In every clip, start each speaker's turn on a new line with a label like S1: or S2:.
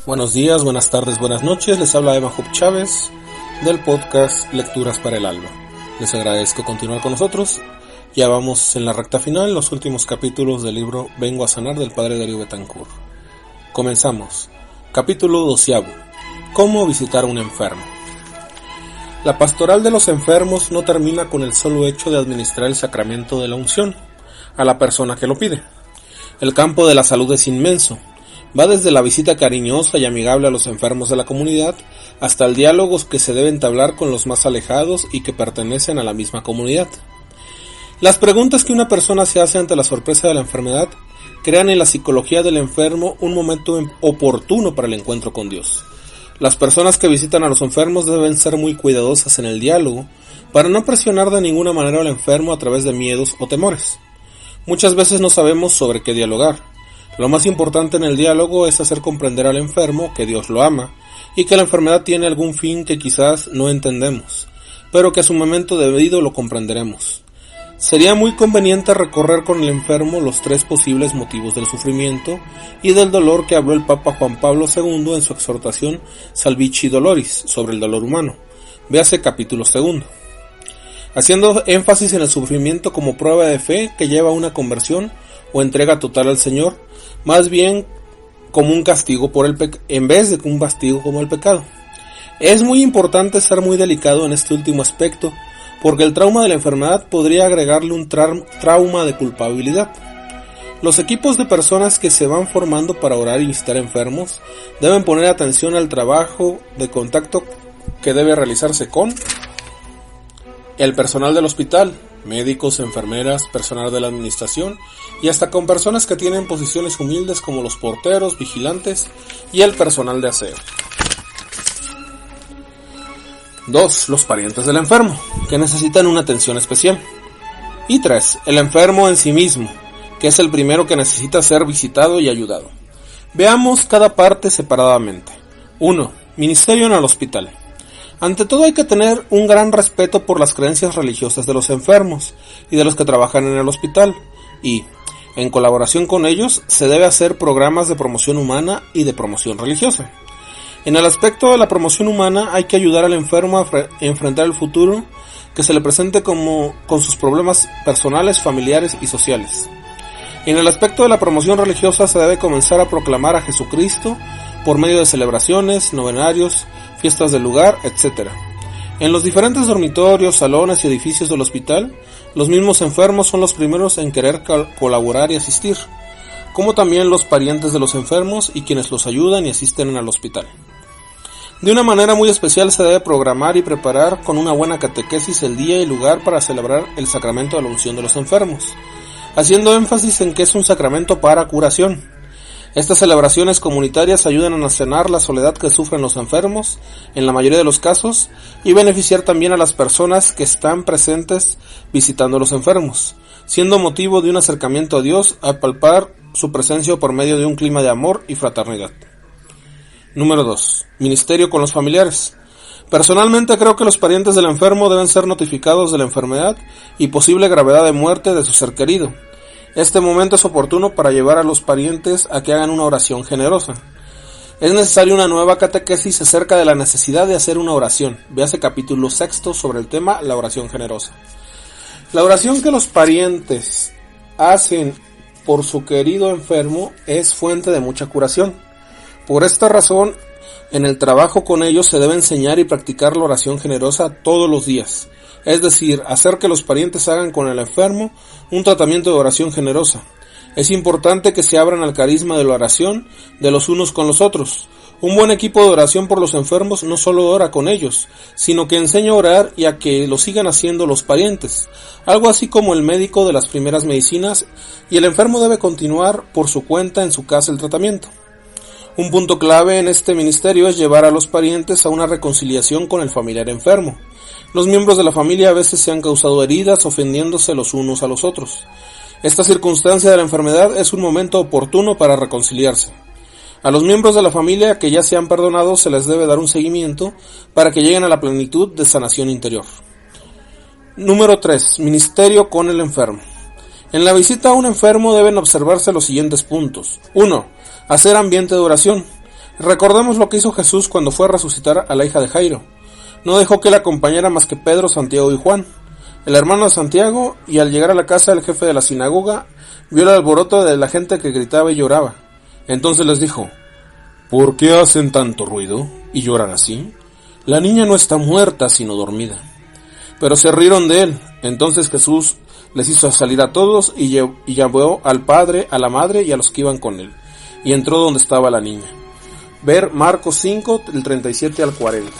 S1: Buenos días, buenas tardes, buenas noches. Les habla Eva Job Chávez del podcast Lecturas para el Alma. Les agradezco continuar con nosotros. Ya vamos en la recta final, los últimos capítulos del libro Vengo a sanar del padre Darío Betancourt. Comenzamos. Capítulo 12. ¿Cómo visitar a un enfermo? La pastoral de los enfermos no termina con el solo hecho de administrar el sacramento de la unción a la persona que lo pide. El campo de la salud es inmenso. Va desde la visita cariñosa y amigable a los enfermos de la comunidad hasta el diálogo que se debe entablar con los más alejados y que pertenecen a la misma comunidad. Las preguntas que una persona se hace ante la sorpresa de la enfermedad crean en la psicología del enfermo un momento oportuno para el encuentro con Dios. Las personas que visitan a los enfermos deben ser muy cuidadosas en el diálogo para no presionar de ninguna manera al enfermo a través de miedos o temores. Muchas veces no sabemos sobre qué dialogar. Lo más importante en el diálogo es hacer comprender al enfermo que Dios lo ama y que la enfermedad tiene algún fin que quizás no entendemos, pero que a su momento debido lo comprenderemos. Sería muy conveniente recorrer con el enfermo los 3 posibles motivos del sufrimiento y del dolor que habló el Papa Juan Pablo II en su exhortación Salvifici Doloris sobre el dolor humano. Véase capítulo 2. Haciendo énfasis en el sufrimiento como prueba de fe que lleva a una conversión o entrega total al Señor, más bien como un castigo por el en vez de un castigo como el pecado. Es muy importante ser muy delicado en este último aspecto, porque el trauma de la enfermedad podría agregarle un trauma de culpabilidad. Los equipos de personas que se van formando para orar y visitar enfermos deben poner atención al trabajo de contacto que debe realizarse con el personal del hospital, médicos, enfermeras, personal de la administración y hasta con personas que tienen posiciones humildes como los porteros, vigilantes y el personal de aseo. 2. Los parientes del enfermo, que necesitan una atención especial. Y 3. El enfermo en sí mismo, que es el primero que necesita ser visitado y ayudado. Veamos cada parte separadamente. 1. Ministerio en el hospital. Ante todo hay que tener un gran respeto por las creencias religiosas de los enfermos y de los que trabajan en el hospital y, en colaboración con ellos, se debe hacer programas de promoción humana y de promoción religiosa. En el aspecto de la promoción humana hay que ayudar al enfermo a enfrentar el futuro que se le presente con sus problemas personales, familiares y sociales. En el aspecto de la promoción religiosa se debe comenzar a proclamar a Jesucristo por medio de celebraciones, novenarios, fiestas del lugar, etc. En los diferentes dormitorios, salones y edificios del hospital, los mismos enfermos son los primeros en querer colaborar y asistir, como también los parientes de los enfermos y quienes los ayudan y asisten al hospital. De una manera muy especial se debe programar y preparar con una buena catequesis el día y lugar para celebrar el sacramento de la unción de los enfermos, haciendo énfasis en que es un sacramento para curación. Estas celebraciones comunitarias ayudan a sanar la soledad que sufren los enfermos, en la mayoría de los casos, y beneficiar también a las personas que están presentes visitando a los enfermos, siendo motivo de un acercamiento a Dios al palpar su presencia por medio de un clima de amor y fraternidad. Número 2. Ministerio con los familiares. Personalmente creo que los parientes del enfermo deben ser notificados de la enfermedad y posible gravedad de muerte de su ser querido. Este momento es oportuno para llevar a los parientes a que hagan una oración generosa. Es necesaria una nueva catequesis acerca de la necesidad de hacer una oración. Véase capítulo 6 sobre el tema la oración generosa. La oración que los parientes hacen por su querido enfermo es fuente de mucha curación. Por esta razón, en el trabajo con ellos se debe enseñar y practicar la oración generosa todos los días. Es decir, hacer que los parientes hagan con el enfermo un tratamiento de oración generosa. Es importante que se abran al carisma de la oración de los unos con los otros. Un buen equipo de oración por los enfermos no solo ora con ellos, sino que enseña a orar y a que lo sigan haciendo los parientes, algo así como el médico de las primeras medicinas, y el enfermo debe continuar por su cuenta en su casa el tratamiento. Un punto clave en este ministerio es llevar a los parientes a una reconciliación con el familiar enfermo. Los miembros de la familia a veces se han causado heridas ofendiéndose los unos a los otros. Esta circunstancia de la enfermedad es un momento oportuno para reconciliarse. A los miembros de la familia que ya se han perdonado se les debe dar un seguimiento para que lleguen a la plenitud de sanación interior. Número 3. Ministerio con el enfermo. En la visita a un enfermo deben observarse los siguientes puntos. 1. Hacer ambiente de oración. Recordemos lo que hizo Jesús cuando fue a resucitar a la hija de Jairo. No dejó que la acompañara más que Pedro, Santiago y Juan, el hermano de Santiago, y al llegar a la casa del jefe de la sinagoga, vio el alboroto de la gente que gritaba y lloraba. Entonces les dijo: ¿por qué hacen tanto ruido y lloran así? La niña no está muerta, sino dormida. Pero se rieron de él. Entonces Jesús les hizo salir a todos y llamó al padre, a la madre y a los que iban con él, y entró donde estaba la niña. Ver Marcos 5, del 37 al 40.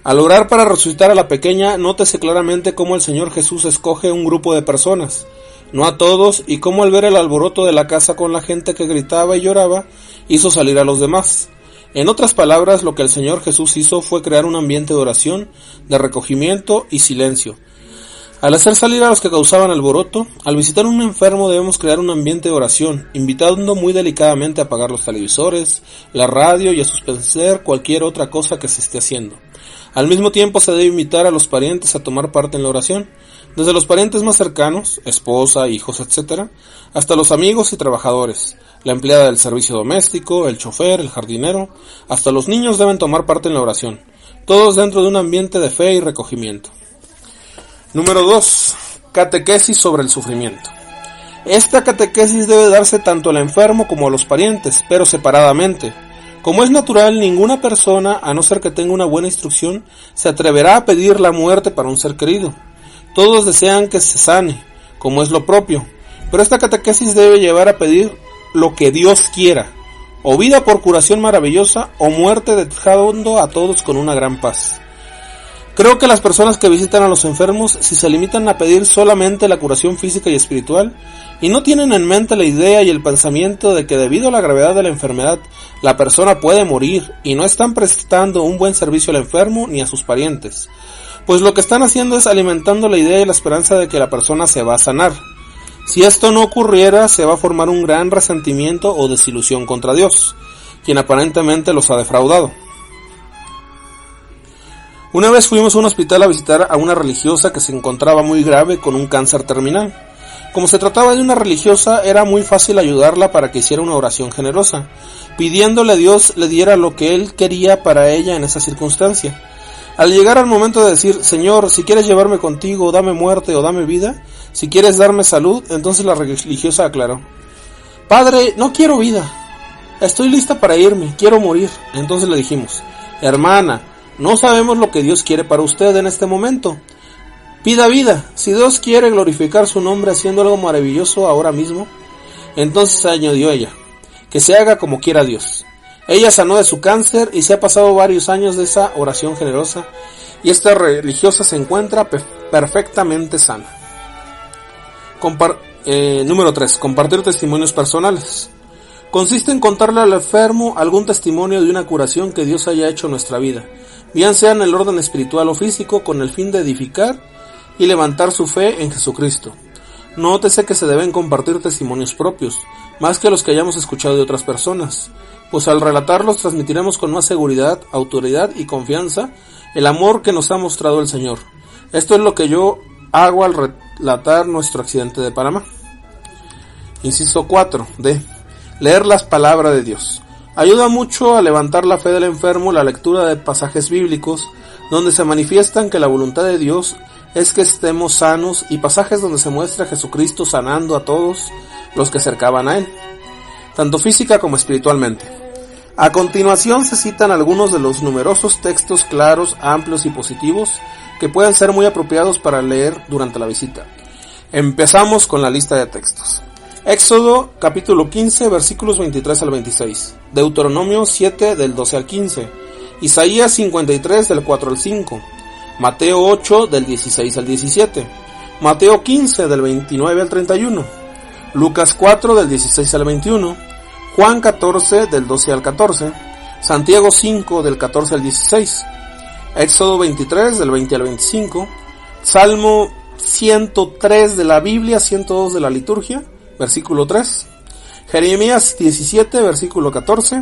S1: Al orar para resucitar a la pequeña, nótese claramente cómo el Señor Jesús escoge un grupo de personas, no a todos, y cómo al ver el alboroto de la casa con la gente que gritaba y lloraba, hizo salir a los demás. En otras palabras, lo que el Señor Jesús hizo fue crear un ambiente de oración, de recogimiento y silencio. Al hacer salir a los que causaban alboroto, al visitar a un enfermo debemos crear un ambiente de oración, invitando muy delicadamente a apagar los televisores, la radio y a suspender cualquier otra cosa que se esté haciendo. Al mismo tiempo se debe invitar a los parientes a tomar parte en la oración, desde los parientes más cercanos, esposa, hijos, etc., hasta los amigos y trabajadores, la empleada del servicio doméstico, el chofer, el jardinero, hasta los niños deben tomar parte en la oración, todos dentro de un ambiente de fe y recogimiento. Número 2. Catequesis sobre el sufrimiento. Esta catequesis debe darse tanto al enfermo como a los parientes, pero separadamente. Como es natural, ninguna persona, a no ser que tenga una buena instrucción, se atreverá a pedir la muerte para un ser querido. Todos desean que se sane, como es lo propio, pero esta catequesis debe llevar a pedir lo que Dios quiera, o vida por curación maravillosa, o muerte dejando a todos con una gran paz. Creo que las personas que visitan a los enfermos, si se limitan a pedir solamente la curación física y espiritual, y no tienen en mente la idea y el pensamiento de que debido a la gravedad de la enfermedad, la persona puede morir, y no están prestando un buen servicio al enfermo ni a sus parientes, pues lo que están haciendo es alimentando la idea y la esperanza de que la persona se va a sanar. Si esto no ocurriera, se va a formar un gran resentimiento o desilusión contra Dios, quien aparentemente los ha defraudado. Una vez fuimos a un hospital a visitar a una religiosa que se encontraba muy grave con un cáncer terminal. Como se trataba de una religiosa, era muy fácil ayudarla para que hiciera una oración generosa, pidiéndole a Dios le diera lo que Él quería para ella en esa circunstancia. Al llegar al momento de decir: Señor, si quieres llevarme contigo, dame muerte o dame vida, si quieres darme salud, entonces la religiosa aclaró: Padre, no quiero vida, estoy lista para irme, quiero morir. Entonces le dijimos: hermana, no sabemos lo que Dios quiere para usted en este momento. Pida vida. Si Dios quiere glorificar su nombre haciendo algo maravilloso ahora mismo, entonces añadió ella: que se haga como quiera Dios. Ella sanó de su cáncer y se ha pasado varios años de esa oración generosa, y esta religiosa se encuentra perfectamente sana. Número 3. Compartir testimonios personales. Consiste en contarle al enfermo algún testimonio de una curación que Dios haya hecho en nuestra vida, bien sea en el orden espiritual o físico, con el fin de edificar y levantar su fe en Jesucristo. Nótese que se deben compartir testimonios propios, más que los que hayamos escuchado de otras personas, pues al relatarlos transmitiremos con más seguridad, autoridad y confianza el amor que nos ha mostrado el Señor. Esto es lo que yo hago al relatar nuestro accidente de Panamá. Inciso 4. D. Leer las palabras de Dios. Ayuda mucho a levantar la fe del enfermo la lectura de pasajes bíblicos donde se manifiestan que la voluntad de Dios es que estemos sanos, y pasajes donde se muestra a Jesucristo sanando a todos los que acercaban a Él, tanto física como espiritualmente. A continuación se citan algunos de los numerosos textos claros, amplios y positivos que pueden ser muy apropiados para leer durante la visita. Empezamos con la lista de textos. Éxodo capítulo 15 versículos 23 al 26, Deuteronomio 7 del 12 al 15, Isaías 53 del 4 al 5, Mateo 8 del 16 al 17, Mateo 15 del 29 al 31, Lucas 4 del 16 al 21, Juan 14 del 12 al 14, Santiago 5 del 14 al 16, Éxodo 23 del 20 al 25, Salmo 103 de la Biblia, 102 de la liturgia, versículo 3, Jeremías 17, versículo 14,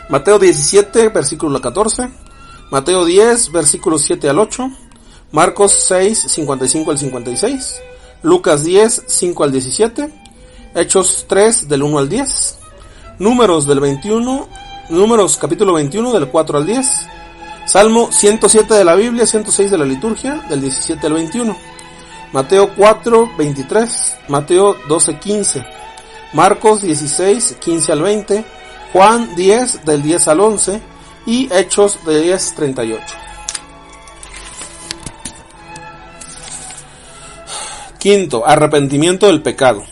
S1: Mateo 17, versículo 14, Mateo 10, versículos 7 al 8, Marcos 6, 55 al 56, Lucas 10, 5 al 17, Hechos 3 del 1 al 10, Números capítulo 21 del 4 al 10, Salmo 107 de la Biblia, 106 de la liturgia, del 17 al 21, Mateo 4, 23, Mateo 12, 15, Marcos 16, 15 al 20, Juan 10 del 10 al 11 y Hechos de 10, 38. Quinto, arrepentimiento del pecado.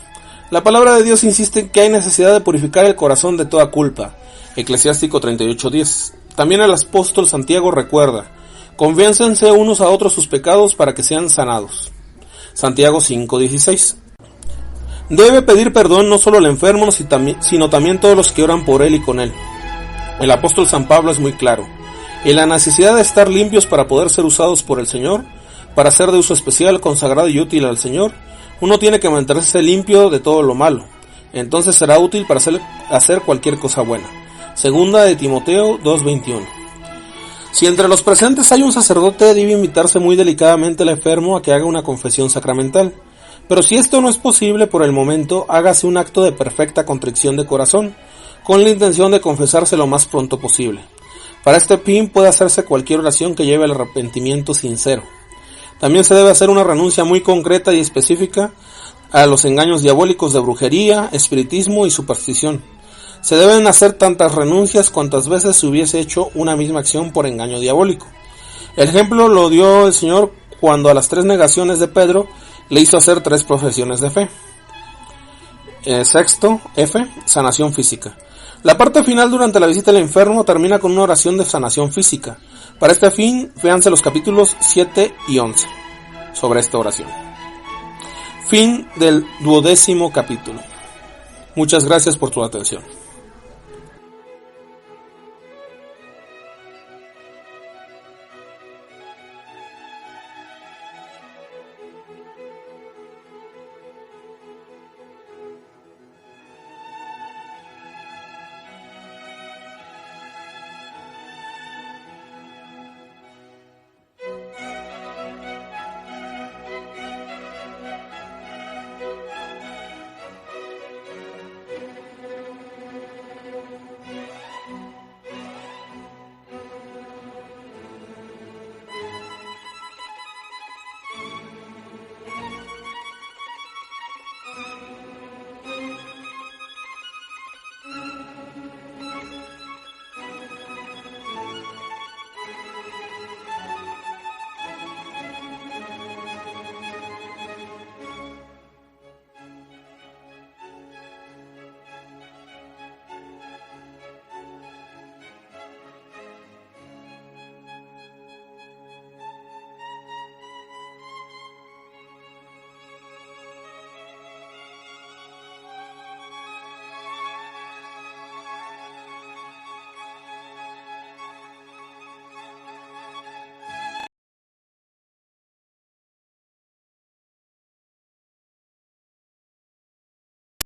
S1: La palabra de Dios insiste en que hay necesidad de purificar el corazón de toda culpa. Eclesiástico 38:10. También el apóstol Santiago recuerda: confiénsense unos a otros sus pecados para que sean sanados. Santiago 5:16. Debe pedir perdón no solo al enfermo, sino también todos los que oran por él y con él. El apóstol San Pablo es muy claro en la necesidad de estar limpios para poder ser usados por el Señor. Para ser de uso especial, consagrado y útil al Señor, uno tiene que mantenerse limpio de todo lo malo. Entonces será útil para hacer cualquier cosa buena. Segunda de Timoteo 2:21. Si entre los presentes hay un sacerdote, debe invitarse muy delicadamente al enfermo a que haga una confesión sacramental. Pero si esto no es posible por el momento, hágase un acto de perfecta contrición de corazón, con la intención de confesarse lo más pronto posible. Para este fin puede hacerse cualquier oración que lleve al arrepentimiento sincero. También se debe hacer una renuncia muy concreta y específica a los engaños diabólicos de brujería, espiritismo y superstición. Se deben hacer tantas renuncias cuantas veces se hubiese hecho una misma acción por engaño diabólico. El ejemplo lo dio el Señor cuando a las 3 negaciones de Pedro le hizo hacer 3 profesiones de fe. Sexto, F, sanación física. La parte final durante la visita al enfermo termina con una oración de sanación física. Para este fin, véanse los capítulos 7 y 11 sobre esta oración. Fin del 12º capítulo. Muchas gracias por tu atención.